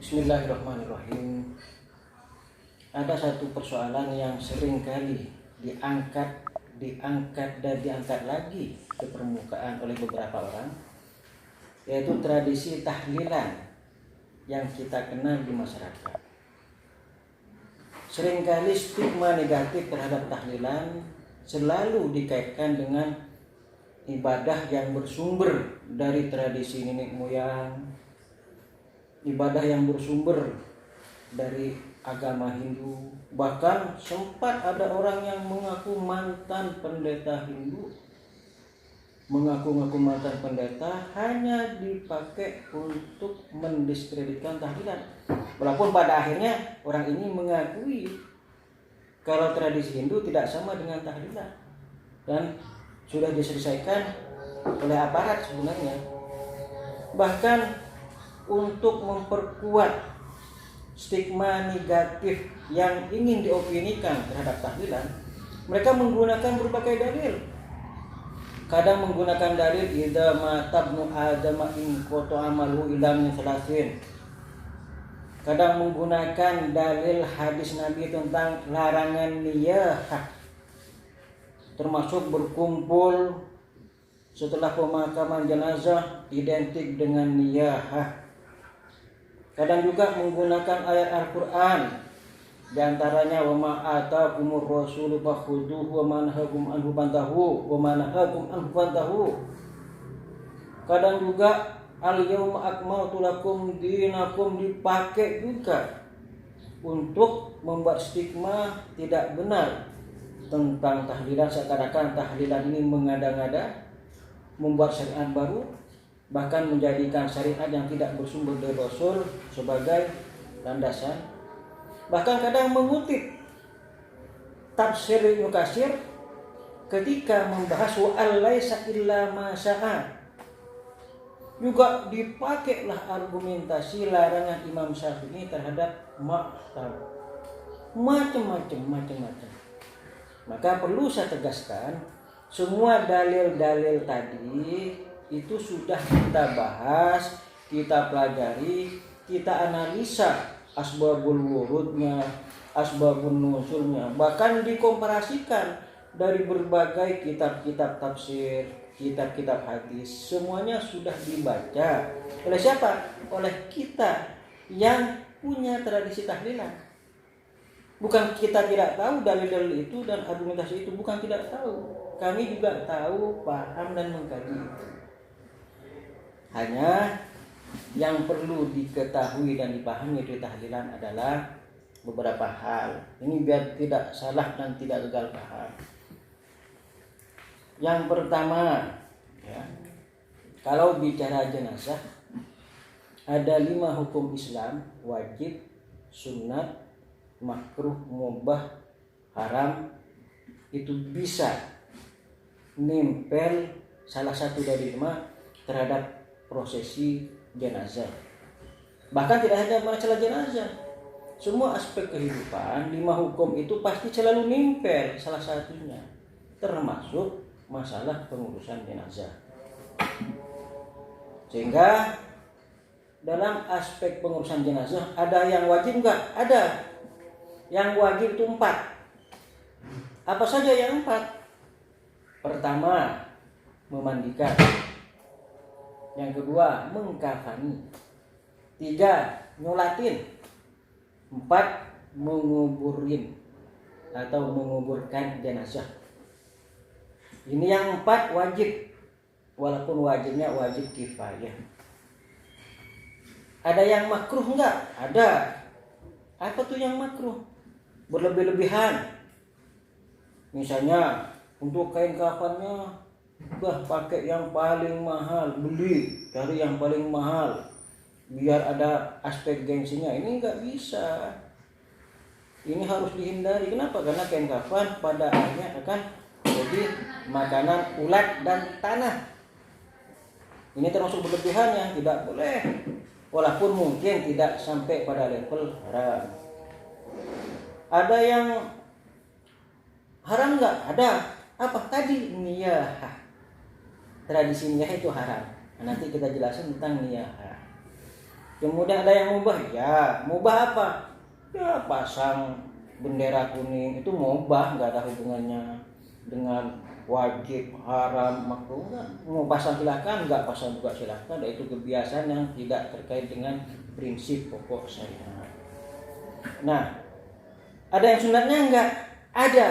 Bismillahirrahmanirrahim. Ada satu persoalan yang sering kali diangkat lagi ke permukaan oleh beberapa orang, yaitu tradisi tahlilan yang kita kenal di masyarakat. Seringkali stigma negatif terhadap tahlilan selalu dikaitkan dengan ibadah yang bersumber dari tradisi nenek moyang, ibadah yang bersumber dari agama Hindu. Bahkan sempat ada orang yang mengaku mantan pendeta Hindu, mengaku-ngaku mantan pendeta hanya dipakai untuk mendiskreditkan tahlilan. Walaupun pada akhirnya orang ini mengakui kalau tradisi Hindu tidak sama dengan tahlilan dan sudah diselesaikan oleh aparat sebenarnya. Bahkan untuk memperkuat stigma negatif yang ingin diopinikan terhadap tahlilan, mereka menggunakan berbagai dalil. Kadang menggunakan dalil idza matabnu adama in qata amalu ila min salasin. Kadang menggunakan dalil hadis Nabi tentang larangan niyah, termasuk berkumpul setelah pemakaman jenazah identik dengan niyah. Kadang juga menggunakan ayat Al-Quran, di antaranya wa ma atakumur rasulu fakhuduhu wa ma nahakum anhu fantahu. Kadang juga al-yauma akmaltu lakum dinakum dipakai juga untuk membuat stigma tidak benar tentang tahlilan, seakan-akan tahlilan ini mengada-ngada, membuat syariat baru, bahkan menjadikan syariat yang tidak bersumber dari Rasul sebagai landasan. Bahkan kadang mengutip tafsir Ibnu Katsir ketika membahas wa allaisa illa ma syaa, juga dipakailah argumentasi larangan Imam Syafi'i terhadap maktab, macam-macam. Maka perlu saya tegaskan, semua dalil-dalil tadi itu sudah kita bahas, kita pelajari, kita analisa asbabul wurudnya, asbabun nuzulnya, bahkan dikomparasikan dari berbagai kitab-kitab tafsir, kitab-kitab hadis. Semuanya sudah dibaca oleh siapa? Oleh kita yang punya tradisi tahlilan. Bukan kita tidak tahu dalil-dalil itu dan argumentasi itu, bukan tidak tahu. Kami juga tahu, paham dan mengkaji itu. Hanya yang perlu diketahui dan dipahami dari tahlilan adalah beberapa hal. Ini biar tidak salah dan tidak gagal paham. Yang pertama, kalau bicara jenazah, ada 5 hukum Islam: wajib, sunat, makruh, mubah, haram. Itu bisa nempel salah satu dari 5 terhadap prosesi jenazah. Bahkan tidak hanya masalah jenazah, semua aspek kehidupan, 5 hukum itu pasti selalu nempel salah satunya, termasuk masalah pengurusan jenazah. Sehingga dalam aspek pengurusan jenazah ada yang wajib enggak? Ada. Yang wajib itu 4. Apa saja yang 4? Pertama, memandikan. Yang kedua, mengkafani. 3, nyolatin. 4, menguburin atau menguburkan jenazah. Ini yang 4 wajib, walaupun wajibnya wajib kifayah. Ada yang makruh enggak? Ada. Apa tuh yang makruh? Berlebih-lebihan. Misalnya untuk kain kafannya pakai yang paling mahal, beli dari yang paling mahal biar ada aspek gengsinya. Ini enggak bisa. Ini harus dihindari. Kenapa? Karena kain kafan pada akhirnya akan jadi makanan ulat dan tanah. Ini termasuk berlebihan yang tidak boleh, walaupun mungkin tidak sampai pada level haram. Ada yang haram enggak? Ada. Apa tadi? Niyah. Tradisi niyah itu haram. Nanti kita jelasin tentang niyah. Kemudian ada yang mubah, ya mubah apa? Ya pasang bendera kuning itu mubah, nggak ada hubungannya dengan wajib, haram, makruh. Mau pasang silakan, nggak pasang juga silakan. Itu kebiasaan yang tidak terkait dengan prinsip pokok syariat. Nah, ada yang sunatnya enggak? Ada.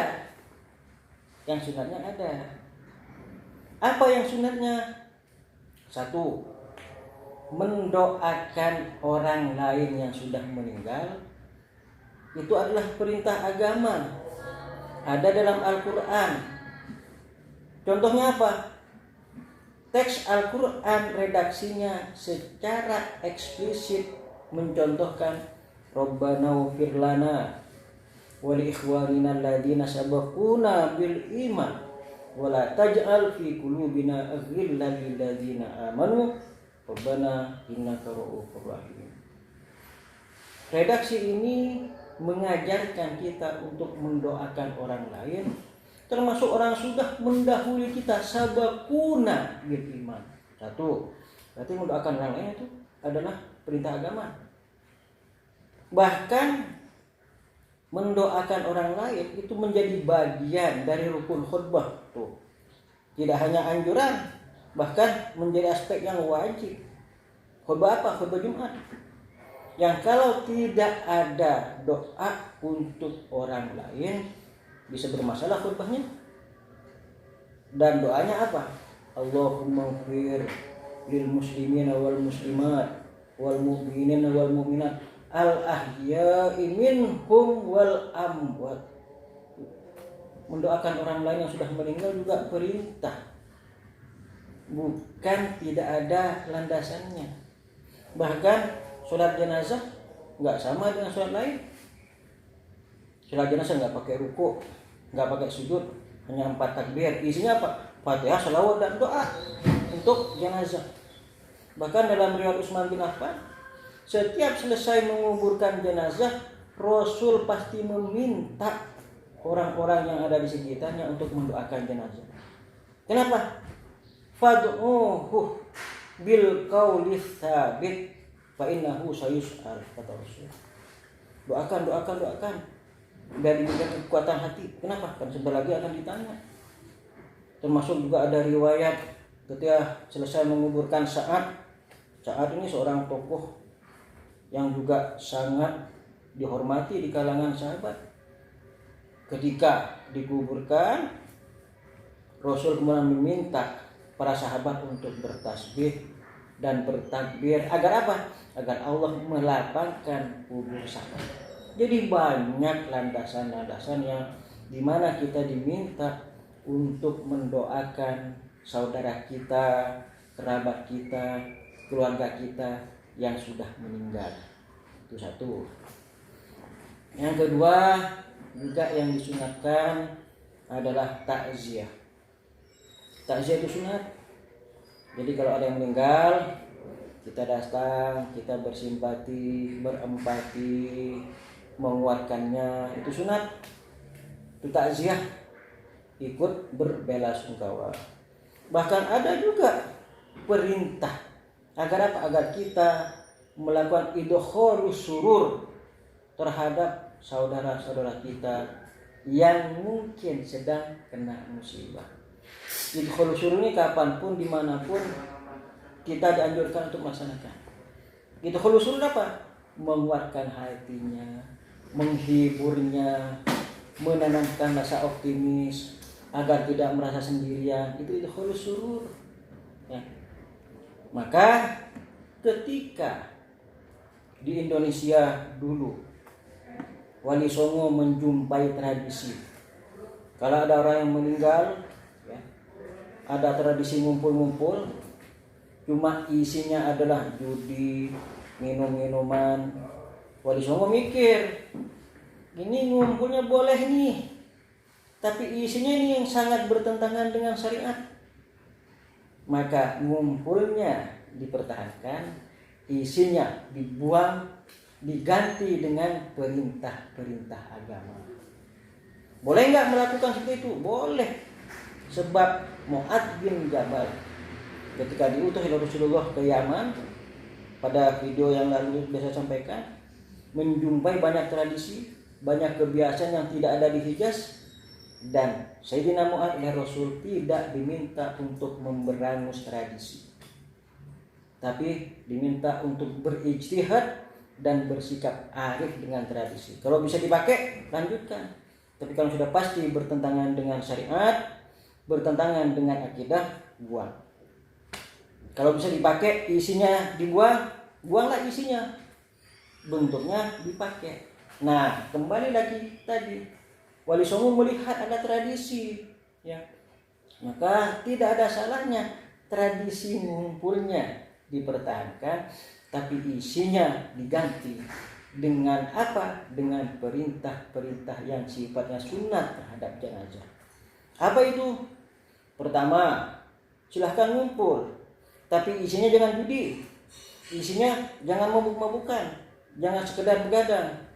Yang sunatnya ada. Apa yang sunatnya? 1. Mendoakan orang lain yang sudah meninggal. Itu adalah perintah agama. Ada dalam Al-Quran. Contohnya apa? Teks Al-Quran redaksinya secara eksplisit mencontohkan Rabbana ighfir lana wa li ikhwanina alladziina sabaquna bil iman wa la taj'al fi qulubina ghillan lil ladziina amanu Rabbana innaka ra'ufur rahim. Redaksi ini mengajarkan kita untuk mendoakan orang lain, termasuk orang sudah mendahului kita, sabaquna bil iman. 1. Berarti mendoakan orang lain itu adalah perintah agama. Bahkan mendoakan orang lain itu menjadi bagian dari rukun khutbah tuh. Tidak hanya anjuran, bahkan menjadi aspek yang wajib. Khutbah apa? Khutbah Jumat. Yang kalau tidak ada doa untuk orang lain bisa bermasalah khutbahnya. Dan doanya apa? Allahumma ighfir lil muslimina wal muslimat wal mu'minina wal mu'minat al ahya'i minhum wal amwat. Mendoakan orang lain yang sudah meninggal juga perintah, bukan tidak ada landasannya. Bahkan sholat jenazah nggak sama dengan sholat lain. Sholat jenazah nggak pakai ruku, nggak pakai sujud, hanya 4 takbir. Isinya apa? Fatihah, sholawat dan doa untuk jenazah. Bahkan dalam riwayat Utsman bin Affan, setiap selesai menguburkan jenazah, Rasul pasti meminta orang-orang yang ada di sekitarnya untuk mendoakan jenazah. Kenapa? Fad'uhu bil qawli tsabit fa innahu sayus'al, kata Rasul. Doakan biar diberikan kekuatan hati. Kenapa? Karena sebentar lagi akan ditanya. Termasuk juga ada riwayat ketika selesai menguburkan Sa'ad ini seorang tokoh yang juga sangat dihormati di kalangan sahabat. Ketika dikuburkan, Rasul kemudian meminta para sahabat untuk bertasbih dan bertakbir. Agar apa? Agar Allah melapangkan kubur Sa'ad. Jadi banyak landasan-landasan yang dimana kita diminta untuk mendoakan saudara kita, kerabat kita, keluarga kita yang sudah meninggal. Itu 1. Yang kedua, juga yang disunatkan adalah takziah. Takziah itu sunat. Jadi kalau ada yang meninggal, kita datang, kita bersimpati, berempati, menguatkannya, itu sunat. Itu takziah, ikut berbelasungkawa. Bahkan ada juga perintah agar apa? Agar kita melakukan idkhalus surur terhadap saudara-saudara kita yang mungkin sedang kena musibah. Idkhalus surur ini kapanpun, dimanapun kita dianjurkan untuk melaksanakan. Idkhalus surur apa? Menguatkan hatinya, menghiburnya, menanamkan rasa optimis agar tidak merasa sendirian. Itu idkhalus surur. Ya. Maka ketika di Indonesia dulu Wali Songo menjumpai tradisi, kalau ada orang yang meninggal, ya, ada tradisi ngumpul-ngumpul, cuma isinya adalah judi, minum-minuman. Wali Songo mikir, ini ngumpulnya boleh nih, tapi isinya ini yang sangat bertentangan dengan syariat. Maka ngumpulnya dipertahankan, isinya dibuang, diganti dengan perintah-perintah agama. Boleh nggak melakukan seperti itu? Boleh. Sebab Mu'adz bin Jabal ketika diutus oleh Rasulullah ke Yaman, pada video yang lalu biasa sampaikan, menjumpai banyak tradisi, banyak kebiasaan yang tidak ada di Hijaz, dan Sayyidina Mu'adz oleh Rasul tidak diminta untuk memberangus tradisi, tapi diminta untuk berijtihad dan bersikap arif dengan tradisi. Kalau bisa dipakai, lanjutkan. Tapi kalau sudah pasti bertentangan dengan syariat, bertentangan dengan akidah, buang. Kalau bisa dipakai, isinya dibuang, buanglah isinya. Bentuknya dipakai. Nah, kembali lagi tadi, Wali Songo melihat ada tradisi, ya. Maka tidak ada salahnya tradisi ngumpulnya dipertahankan, tapi isinya diganti dengan apa? Dengan perintah-perintah yang sifatnya sunat terhadap jenazah. Apa itu? Pertama, silahkan ngumpul, tapi isinya jangan judi, isinya jangan mabuk-mabukan, jangan sekedar begadang.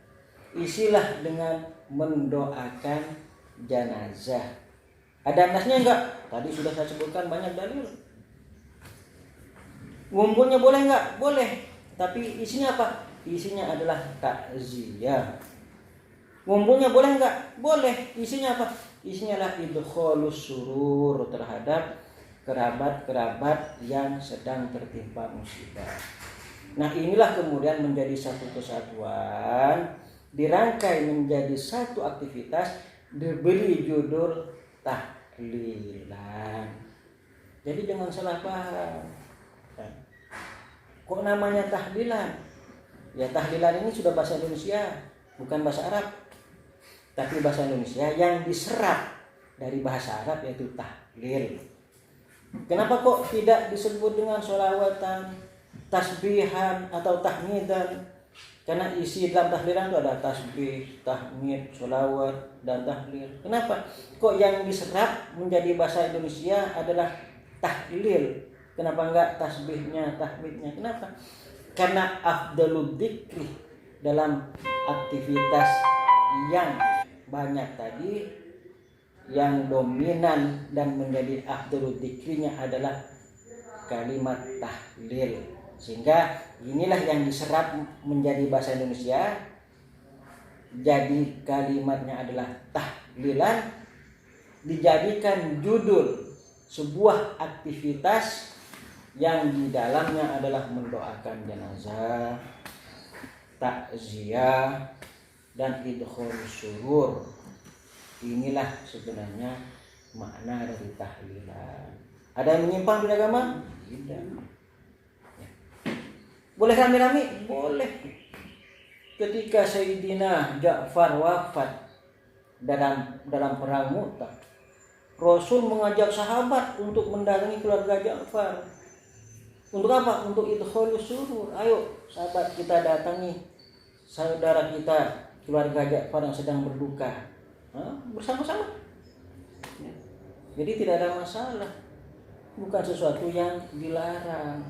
Isilah dengan mendoakan jenazah. Ada nasnya enggak? Tadi sudah saya sebutkan banyak dalil. Ngumpulnya boleh enggak? Boleh. Tapi isinya apa? Isinya adalah takziah. Ngumpulnya boleh enggak? Boleh. Isinya apa? Isinya adalah idkhalus surur terhadap kerabat-kerabat yang sedang tertimpa musibah. Nah, inilah kemudian menjadi satu kesatuan, dirangkai menjadi satu aktivitas, diberi judul tahlilan. Jadi jangan salah paham. Kok namanya tahlilan? Ya, tahlilan ini sudah bahasa Indonesia, bukan bahasa Arab. Tapi bahasa Indonesia yang diserap dari bahasa Arab yaitu tahlil. Kenapa kok tidak disebut dengan sholawatan, tasbihan atau tahmidan? Karena isi dalam tahlilan itu ada tasbih, tahmid, sholawat, dan tahlil. Kenapa? Kok yang diserap menjadi bahasa Indonesia adalah tahlil? Kenapa enggak tasbihnya, tahmidnya? Kenapa? Karena afdalud dzikri dalam aktivitas yang banyak tadi, yang dominan dan menjadi afdalud dzikrinya adalah kalimat tahlil. Sehingga inilah yang diserap menjadi bahasa Indonesia. Jadi kalimatnya adalah tahlilan, dijadikan judul sebuah aktivitas yang di dalamnya adalah mendoakan jenazah, takziah, dan idkhalus surur. Inilah sebenarnya makna dari tahlilan. Ada yang menyimpang di agama? Tidak. Boleh rame-rame? Boleh. Ketika Sayyidina Ja'far wafat dalam perang Mu'tah, Rasul mengajak sahabat untuk mendatangi keluarga Ja'far. Untuk apa? Untuk idkhalus surur. Ayo sahabat, kita datangi saudara kita, keluarga Ja'far yang sedang berduka. Bersama-sama. Jadi tidak ada masalah. Bukan sesuatu yang dilarang.